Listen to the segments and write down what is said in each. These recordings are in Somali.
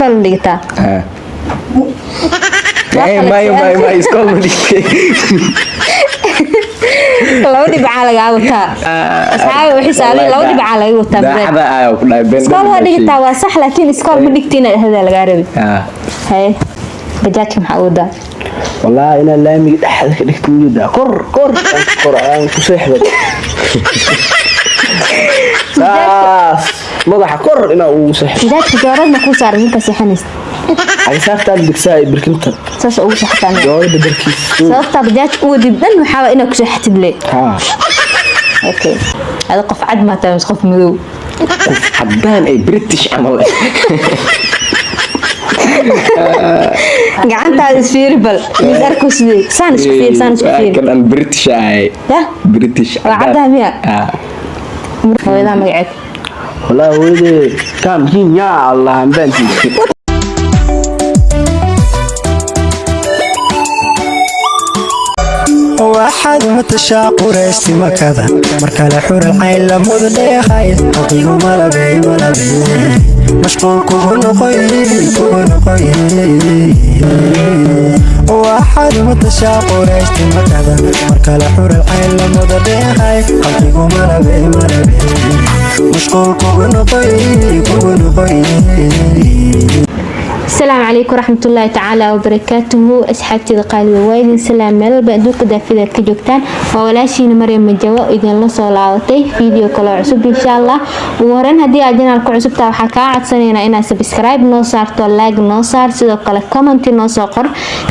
iskool dhigtaa ما iskool ma dhigtay laba dhibca laga wataa asxaabi wixii saalay laba dhibca laga wataa daacada ayo ku dhaay been iskool waa dhigtaa waa sax laakiin iskool ma dhigtiin hada laga rabi hay bajaajka maxaa u daa والله أنا لامي أحد كده موجودة قرآن كسيحة مضح كر إنه وسيحة ذات جارنا كل صار منك سيحنس أنا سافت على الدكساي بركنتر ساس أول سحتان جوار بدركيس سافت بجات ودي بدل محاول إنك سحت بلي أوكي هذا قف عد ما تمس قف مذو قف حبان أي بريتش عمل قعدت على السفيربل مزاركو سدي سانس كفير كان بريتش أي بريتش وعدها ميا وإذا ما قعدت والله ولدي كم جين يا الله بنتي واحد متشاق وريستي مكذا مركل حور العين لمود ديخاي حقيقو ملبي مشغول كون قوي واحد متشاق وريستي مكذا مركل حور العين لمود ديخاي حقيقو ملبي مشغول كون قوي السلام عليكم ورحمة الله تعالى وبركاته أصحابتي قالوا وايد سلام ميل بأدوك دافيدا كجوكتان وولاشين مريم مجوا إذن لصو لاوتي فيديو كله عصب إن شاء الله وهران هدي أجينا لكو عصب تاو حكا عدسانينا إنا سبسكرايب نوصار تولاق نوصار سيدو قال كومنتي نوصاقر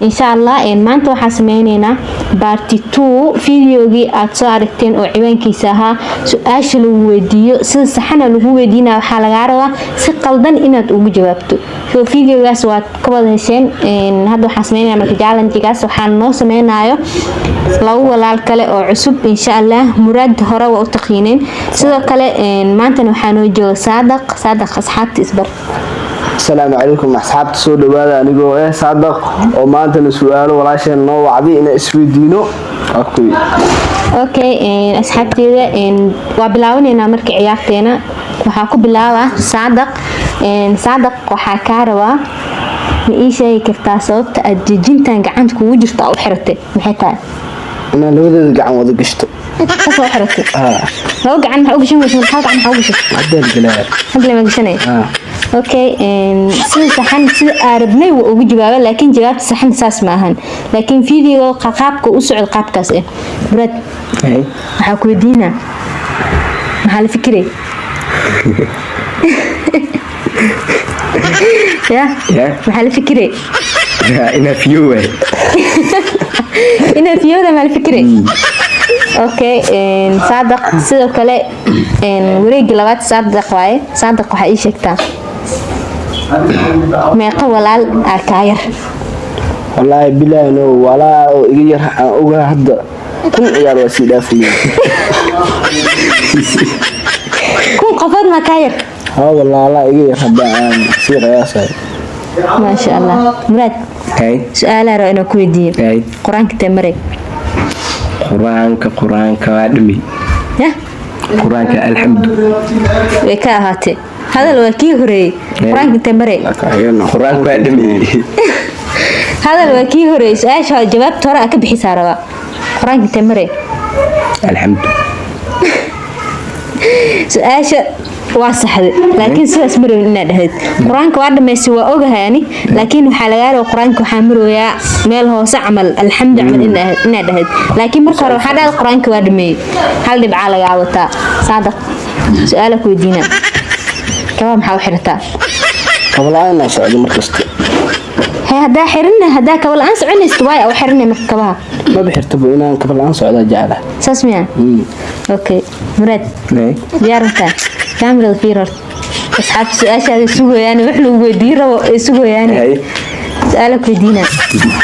إن شاء الله إن مانتو حاسمينينا بارتي 2 فيديو جي أتسو عرفتين أو عوان كيساها سؤاش لو ويديو سيد سحنا لو ويدينا وحالغاروا سيقلدن إنات أوجو جوابتو في فيديو gaas waa ka wada hesheen hadda waxaan sameeynaa marka challenge-gaas waxaan noo sameeynayo laba walaal kale oo cusub insha Allah muraad hore waa u taqiineen sidoo kale maanta waxaan noo jooga saadaq asxaabta isbar السلام عليكم أصحاب سود وهذا أنا صادق وما أنت السؤال ولا شيء نو وعدي إن إسويدينو أوكي أصحابتي وبلاون إن أمرك عيارتنا وحاكو بلاوة صادق وحكاروا إيشي كرتا صوت الجنتان قعانتك وجرت أو حرتي محيطان أنا لو ذا قعان وذا قشتو أصلا حرتي لو قعان حوقشن وش من حاق عن حوقشن عدل قلال قبل ما قشني اوكي سيد سحن سيد اربني او جوابه لكن جواب سحن ساس maahan laakiin fiidiyoo qaabka u socod qaabkaas ah brad waxa ku weydiina maxaa la fikiray ya maxaa la fikiray ina fiyo da mal fikiray اوكي صادق sidoo kale wareegi labaad صادق waxa ii sheegtaa meeqa walaal kaayar والله بلا إنه ولا يجي أوجه هذا كل عيال وسيلة فيه كل قفاد ما كاير والله لا يجي هذا سير يا سيد ما شاء الله مراد سؤال رأينا كويدي قرآن كتمري قرآنك وادمي قرآنك الحمد وكاهاتي هذا الوكي هري قرآنك تمري قرآنك وادمي هذا الوكي هري سؤال شو جواب ترى أكيد حسارة قرآنك تمري الحمد سؤال واصح لكن سؤال مرة إنه ده قرآنك وعد ما يسوى أوجه يعني لكن حلقات وقرآنك حامره يا مال هو سعمل الحمد عمل إنه ده لكن مرة حدا القرآنك وعد ما هل دب على عوضة صادق سؤالك ودينا كمان محاول حرتها قبل أنا سعد مركزتي هذا حرنا هذاك ولا أنس عنا استواء أو حرنا مركبها ما بحرتبوا إنا قبل أنا سعد جعله ساسميان أوكي مراد ديارتها كاميرا الفيرر أصحاب سؤال هذا سوق يعني وحلو وديرة سوق يعني سؤالك ودينا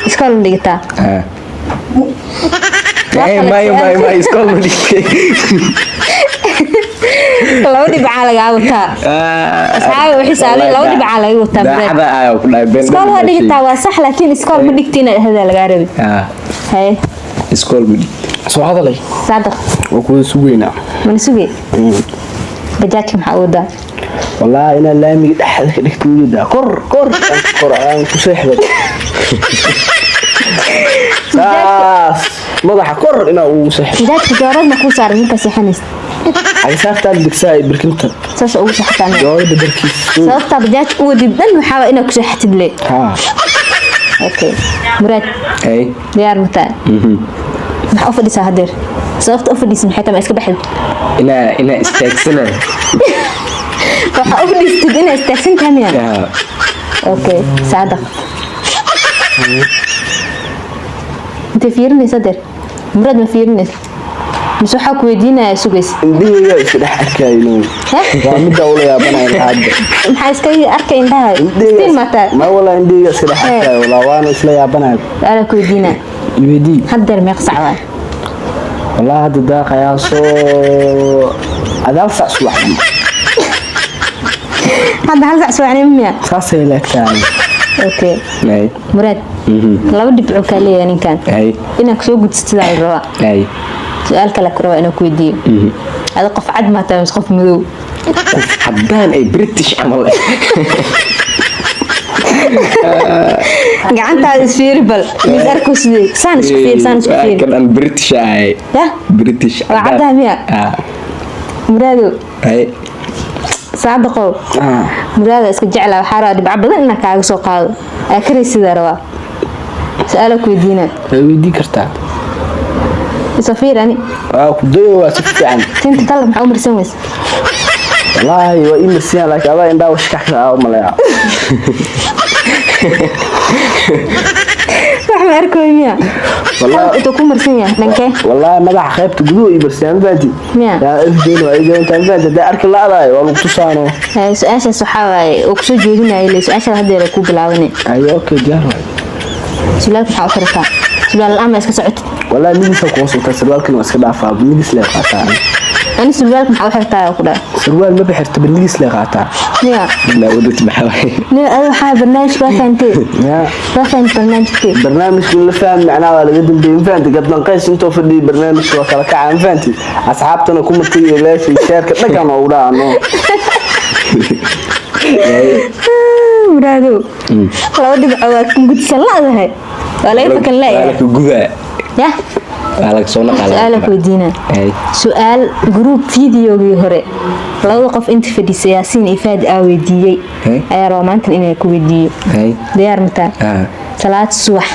إسكال اللي قطع ما إسكال اللي لو دي بعالك عاوتها أصحابي وحسالي لو دي بعالك عاوتها هذا إسكال هذا قطع وصح لكن إسكال مدكتين هذا الغاربي هاي إسكال مدك سو هذا لي صادق وكل سوينا من سوي بجاك محاوده والله انا لامي دحدك دغتويدا كور aan ku seexday saas madaxa kor ina uu seexday dadka jooradna ku saaran ninka seexanaysa ay saartaa digsaay birkinta saas ugu seextaan joorada barkiis sababta bajaaj uu dibdan waxa ina ku seexatid le ha okay murad ay diyaar mata maxaa u fadhisaa hadeer sababta u fadhiisan maxay tahay iska baxid ina istaagsana waxa u fadhiistid ina istaagsan tahay okay saadaq انت فيرنيس هدر مراد ما فيرنيس مش waxa ku weydiinaya sugays indiga iska dhax arkayno waa mid awla yaabanay hadda maxay iska arkay indhaha istiin mata ma wala indiga iska dhax arkay wala waan isla yaabanay ala ku weydiina yidi haddar meeq sacwa wala hadda daaqaya soo adaal sac subaxdii hadda hal sac subaxnimo miya saasay leegtaan okay ay murad laba dhibco kale yani kan ay ina soo gudsidaa raba ay su'aal kale ku raba ina ku weydiiyo hada qof cad ma tahay qof madow haddaan ay British camal gacantaada isfiiri bal mid arko sidee saan isku fiir kan British ay ya British cadaan miya murado ay saadaqo murado iska jecla waxa raba dhibco badan ina kaaga soo qaado akri sida raba su'aal ku weydiina ay weydii kartaa safirani ku dayo waa si fiican tinta talab maxaa u marsan weys wallahi waa in si aan laakiin adaa indhaa washka ka malaya wax ma arkoy miya wallahi inta ku marsan yahay dhankee wallahi madax qaybta guduhu iyo barsiyan baadi miya yaa afdeen waa iga inta baadi da arki laadaay waa lagu tusaano su'aashaas waxa waaye oo ku soo jeedinayay su'aasha hadeer ku bilaabanay ay okay diyaar su'aal waxa u xirtaa su'aal ama iska socotay والله مين سوق وصلت سروالك ما اسكت عفا بنيس لي قاطع انا سروالك ما حرتها كده سروال ما بحرت بنيس لي قاطع يا لا ودت بحاول لا انا حاب برنامج فهمتي يا فهمت برنامجك برنامج كل فاهم معناه ولا قد بين فهمت قد نقيس انت في دي برنامج وكلا كعان فهمتي اصحابتنا كم تي ليش الشركه دكان اودا انو مرادو لو دبع واكن قد سلاده ولا يفكر لا لك غدا يا على سونا قال سؤالك ودينا سؤال جروب فيديوغي هوري لو قف انت في السياسيين افاد اويديي اي رومانتن اني ku weydiiyo diyaar mata salaad subax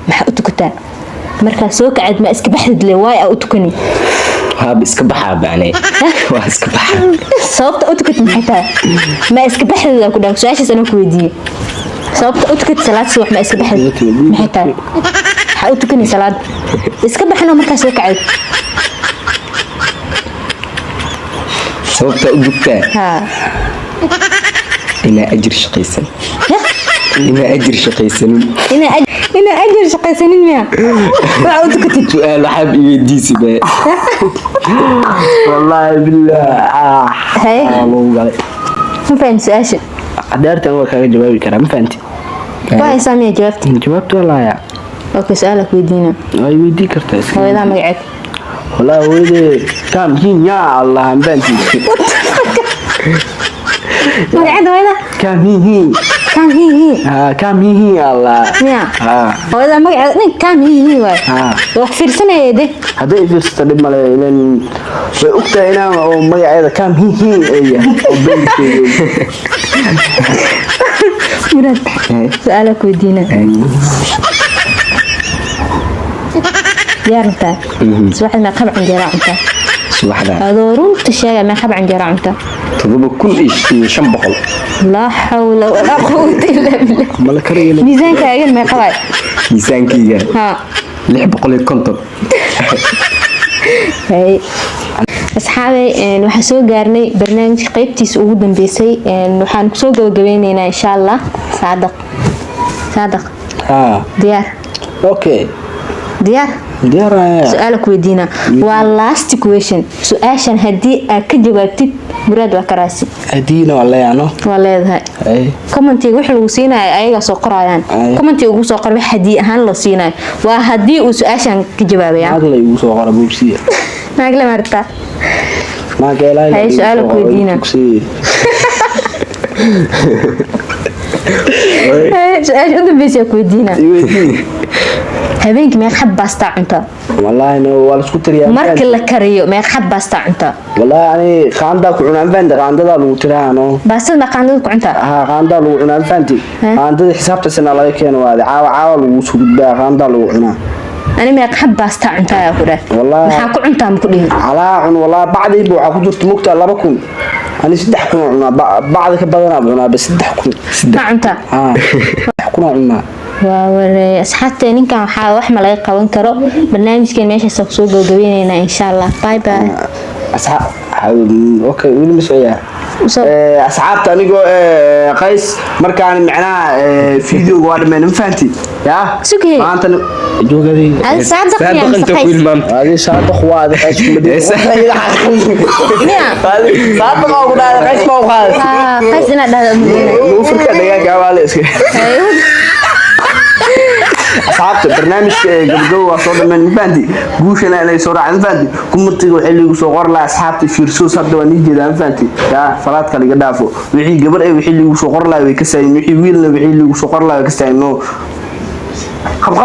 maxaa u tukataa marka soo kacad ma iska baxdid le way u tukani هاب iska baxa baanay waa iska baxa sababta u tukat maxay tahay ma iska baxdid ku dhaw su'aashaas ana ku weydiiyo sababta u tukat salaad subax ma iska baxdid maxay tahay waxa u tukani salaad iska baxna marka soo kacay sababta u dugtaa ha ina ajir shaqaysan ina ajir shaqaysan ina ajir shaqaysanin miya waxa u tukatid su'aal waxaad iweydiisay baa والله بالله هاي والله ما فهمت سؤالك قدرت انا كاga jawaabi karaa ma fahanti waa saamiya jawaabtu wallahi اوكي سؤالك ويدينا ay weydii kartaa هو اذا مقعد والله ويدي كم هين يا الله ما فهمتي مقعد وين كم هين كان هي كم هين يا الله يا هو اذا مقعد كان هي واي wax fiirsanayde haday fiirsato dib male ilan way ogtahay inaan oo magaceeda kam hiin eeya oo beelkeeyo murad سؤالك ويدينا يارنتا سواحد ما قبع عندي راعنتا subaxda هذورون تشاغا ما قبع عندي راعنتا 7500 لا حول ولا قوة إلا بالله mala kariyo ميزانك أقل ما قبع miisaankayga ها 650 هاي أصحابي waxaan soo gaarnay barnaamij qaybtiisa ugu dambeysay waxaan ku soo gabagabeynaa insha Allah saadaq diyaar okay diyaar diyaar سؤالك ويدينا last question سؤاشن هدي ka jawaabtid muraad waa karaasi hadiina wallahi ano waa leedahay commentiga wixii lagu siinayo ayaga soo qorayaan commentiga ugu soo qor wax hadii ahaan la siinayo waa hadii uu su'aashan ka jawaabayaa aad la igu soo qora buugsiya maagla marta ما قال هاي سؤالك ويدينا ايش انت بيسي كويدينا habeenkii meeq xab baasta cunta wallahi no wala isku tiriyaa marka la kariyo meeq xab baasta cunta wallahi ani qaanda ku cunaan fanta qaandada lagu tiraano baasta qaandada ku cunta qaanda lagu cunaan fanti qaandada xisaabta sana laga keeno waade caawa lagu soo gudbaa qaanda lagu cunaa ani meeq xab baasta cunta ya ku dhaaf wallahi waxa ku cunta ma ku dhihin ala cun wallahi bacdi buu waxa ku jirto mugta 2,000 ani 3 kun cunaa bacdi ka badanaa cunaa bas 3 kun ma cunta 3 kun cunaa waa asxaabta ninkan waxa wax ma laga qaban karo barnaamijkeen meesha soo gabagabeynayna insha Allah bye bye asxaab okay wili mas'aya asxaabta anigoo qays markaan macnaa video waa dhameyn faanti ya maanta joogadi saadaqanta ku ilmaan hadi saadaq waa qays kuma dhig saadaq oo dhaada qays ma qaad qays ina dhaada uu furka dhagaaga wala iska asxaabta barnaamijka gabdhow waa soo dhameyn faanti guushana inay soo raacin faanti kumatiga waxa liigu soo qor la asxaabta fiirso hadda waa nii jeedaan faanti ya falaad kale iga dhaafo wixii gabar ay wixii liigu soo qor la way ka saayeen wixii wiilna wixii liigu soo qor la way ka saayeen no qab